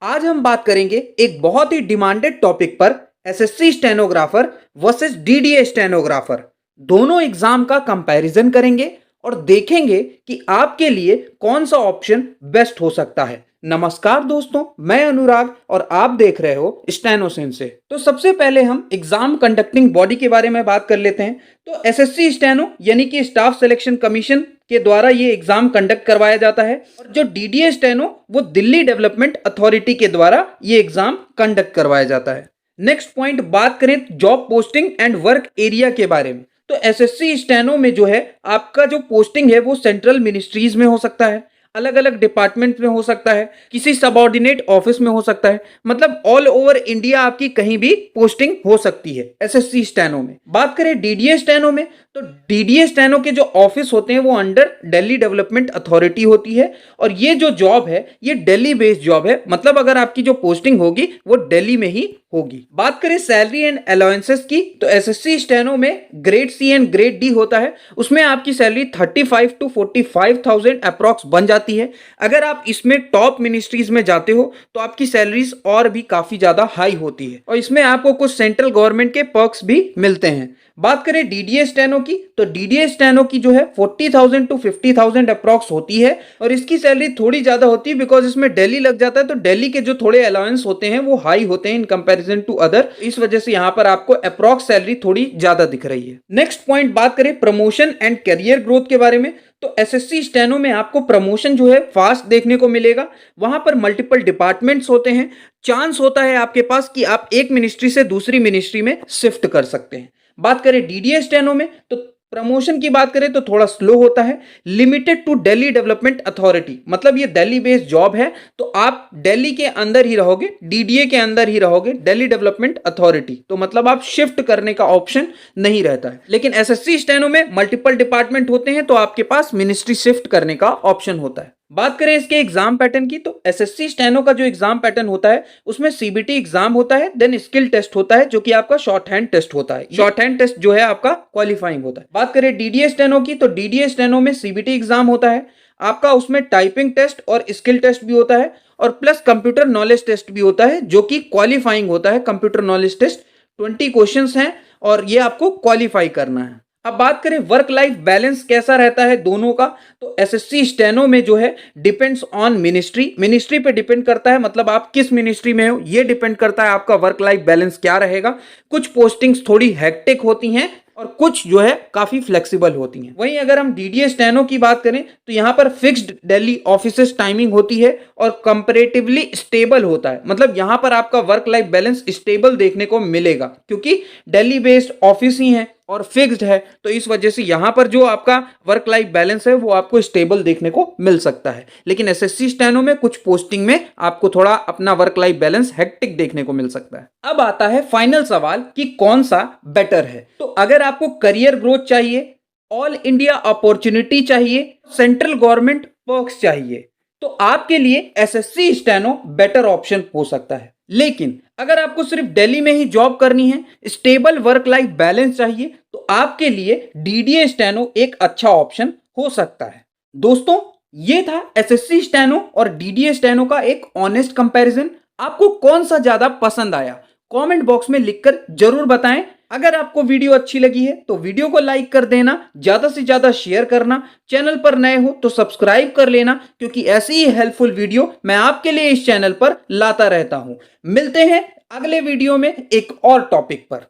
आज हम बात करेंगे एक बहुत ही डिमांडेड टॉपिक पर, SSC stenographer versus DDA stenographer. दोनों एग्जाम का कंपैरिजन करेंगे और देखेंगे कि आपके लिए कौन सा ऑप्शन बेस्ट हो सकता है। नमस्कार दोस्तों, मैं अनुराग और आप देख रहे हो स्टेनोसिन से। तो सबसे पहले हम एग्जाम कंडक्टिंग बॉडी के बारे में बात कर लेते हैं। तो एसएससी स्टेनो यानी कि स्टाफ सिलेक्शन कमीशन के द्वारा ये एग्जाम कंडक्ट करवाया जाता है और जो डीडीए स्टेनो वो दिल्ली डेवलपमेंट अथॉरिटी के द्वारा ये एग्जाम कंडक्ट करवाया जाता है। नेक्स्ट पॉइंट, बात करें job posting and work area के बारे में। तो एसएससी स्टेनो में जो है आपका जो पोस्टिंग है वो सेंट्रल मिनिस्ट्रीज में हो सकता है, अलग अलग डिपार्टमेंट में हो सकता है, किसी सबऑर्डिनेट ऑफिस में हो सकता है, मतलब ऑल ओवर इंडिया आपकी कहीं भी पोस्टिंग हो सकती है एसएससी स्टेनो में। बात करें डीडीए स्टेनो में, तो डीडीए स्टेनो के जो ऑफिस होते हैं वो अंडर दिल्ली डेवलपमेंट अथॉरिटी होती है और ये जो जॉब है ये दिल्ली बेस्ड जॉब है, मतलब अगर आपकी जो पोस्टिंग होगी वो दिल्ली में ही होगी। बात करें सैलरी एंड अलाउंसेस की, तो एसएससी स्टेनो में grade C and grade D होता है, उसमें आपकी सैलरी 35 to 45,000 अप्रॉक्स बन जाती है। अगर आप इसमें टॉप मिनिस्ट्रीज में जाते हो तो आपकी सैलरीज और भी काफी ज्यादा हाई होती है और इसमें आपको कुछ सेंट्रल गवर्नमेंट के पर्क्स भी मिलते हैं। बात करें डीडीए स्टेनो की, तो डीडीए स्टेनो की जो है 40,000 to 50,000 अप्रॉक्स होती है और इसकी सैलरी थोड़ी ज्यादा होती है बिकॉज इसमें दिल्ली लग जाता है, तो दिल्ली के जो थोड़े अलाउंस होते हैं वो हाई होते हैं इन कंपैरिजन टू अदर, इस वजह से यहां पर आपको अप्रॉक्स सैलरी थोड़ी ज्यादा दिख रही है। नेक्स्ट पॉइंट, बात करें प्रमोशन एंड करियर ग्रोथ के बारे में, तो एसएससी स्टेनो में आपको प्रमोशन जो है फास्ट देखने को मिलेगा। वहां पर मल्टीपल डिपार्टमेंट्स होते हैं, चांस होता है आपके पास कि आप एक मिनिस्ट्री से दूसरी मिनिस्ट्री में शिफ्ट कर सकते हैं। बात करें डीडीए स्टेनो में, तो प्रमोशन की बात करें तो थोड़ा स्लो होता है, limited to Delhi Development Authority, मतलब ये दिल्ली बेस्ड जॉब है तो आप दिल्ली के अंदर ही रहोगे, डीडीए के अंदर ही रहोगे, दिल्ली डेवलपमेंट अथॉरिटी, तो मतलब आप शिफ्ट करने का ऑप्शन नहीं रहता है। लेकिन एसएससी स्टेनो में मल्टीपल डिपार्टमेंट होते हैं तो आपके पास मिनिस्ट्री शिफ्ट करने का ऑप्शन होता है। बात करें इसके एग्जाम पैटर्न की, तो एसएससी स्टेनो का जो एग्जाम पैटर्न होता है उसमें सीबीटी एग्जाम होता है, देन स्किल टेस्ट होता है जो कि आपका शॉर्ट हैंड टेस्ट होता है। शॉर्ट हैंड टेस्ट जो है आपका क्वालिफाइंग होता है। बात करें डीडीए स्टेनो की, तो डीडीए स्टेनो में सीबीटी एग्जाम होता है आपका, उसमें टाइपिंग टेस्ट और स्किल टेस्ट भी होता है और प्लस कंप्यूटर नॉलेज टेस्ट भी होता है जो कि क्वालिफाइंग होता है। कंप्यूटर नॉलेज टेस्ट 20 क्वेश्चंस हैं और ये आपको क्वालिफाई करना है। अब बात करें वर्क लाइफ बैलेंस कैसा रहता है दोनों का, तो एसएससी स्टेनो में जो है डिपेंड्स ऑन मिनिस्ट्री पे डिपेंड करता है, मतलब आप किस मिनिस्ट्री में हो ये डिपेंड करता है आपका वर्क लाइफ बैलेंस क्या रहेगा। कुछ पोस्टिंग्स थोड़ी हेक्टिक होती हैं और कुछ जो है काफी फ्लेक्सिबल होती हैं। वहीं अगर हम डीडीए स्टेनो की बात करें तो यहां पर फिक्स्ड दिल्ली ऑफिसेस टाइमिंग होती है और कंपैरेटिवली स्टेबल होता है, मतलब यहां पर आपका वर्क लाइफ बैलेंस स्टेबल देखने को मिलेगा क्योंकि दिल्ली बेस्ड ऑफिस ही है और फिक्स्ड है, तो इस वजह से यहां पर जो आपका वर्क लाइफ बैलेंस है वो आपको स्टेबल देखने को मिल सकता है। लेकिन एसएससी स्टेनो में कुछ पोस्टिंग में आपको थोड़ा अपना वर्क लाइफ बैलेंस हेक्टिक देखने को मिल सकता है। अब आता है फाइनल सवाल कि कौन सा बेटर है। तो अगर आपको करियर ग्रोथ चाहिए, ऑल इंडिया अपॉर्चुनिटी चाहिए, सेंट्रल गवर्नमेंट पर्क्स चाहिए, तो आपके लिए एसएससी स्टेनो बेटर ऑप्शन हो सकता है। लेकिन अगर आपको सिर्फ दिल्ली में ही जॉब करनी है, स्टेबल वर्क लाइफ बैलेंस चाहिए, तो आपके लिए डीडीए स्टेनो एक अच्छा ऑप्शन हो सकता है। दोस्तों, ये था एसएससी स्टेनो और डीडीए स्टेनो का एक ऑनेस्ट कंपैरिजन। आपको कौन सा ज्यादा पसंद आया कमेंट बॉक्स में लिखकर जरूर बताएं। अगर आपको वीडियो अच्छी लगी है तो वीडियो को लाइक कर देना, ज्यादा से ज्यादा शेयर करना, चैनल पर नए हो तो सब्सक्राइब कर लेना क्योंकि ऐसी ही हेल्पफुल वीडियो मैं आपके लिए इस चैनल पर लाता रहता हूं। मिलते हैं अगले वीडियो में एक और टॉपिक पर।